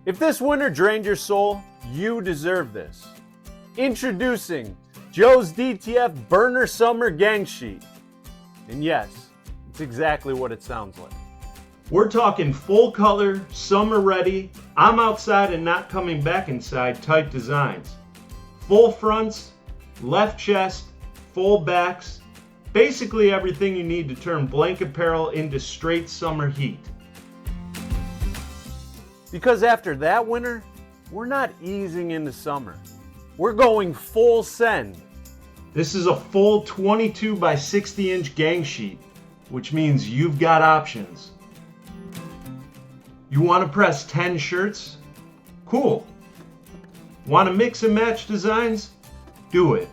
If this winter drained your soul, you deserve this. Introducing JoesDTF Burner Summer Gang Sheet. And yes, it's exactly what it sounds like. We're talking full color, summer ready, I'm outside and not coming back inside type designs. Full fronts, left chest, full backs, basically everything you need to turn blank apparel into straight summer heat. Because after that winter, we're not easing into summer. We're going full send. This is a full 22 by 60 inch gang sheet, which means you've got options. You want to press 10 shirts? Cool. Want to mix and match designs? Do it.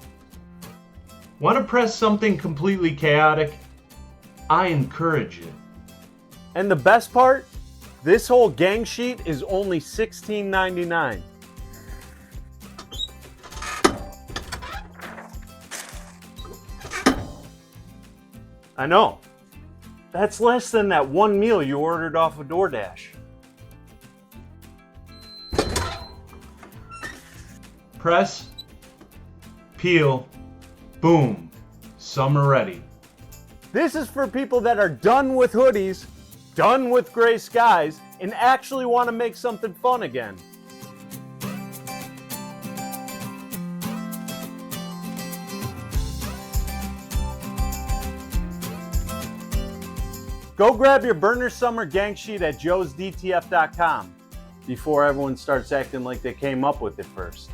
Want to press something completely chaotic? I encourage it. And the best part? This whole gang sheet is only $16.99. I know. That's less than that one meal you ordered off of DoorDash. Press, peel, boom, summer ready. This is for people that are done with hoodies, done with gray skies, and actually want to make something fun again. Go grab your Burner Summer Gang Sheet at JoesDTF.com before everyone starts acting like they came up with it first.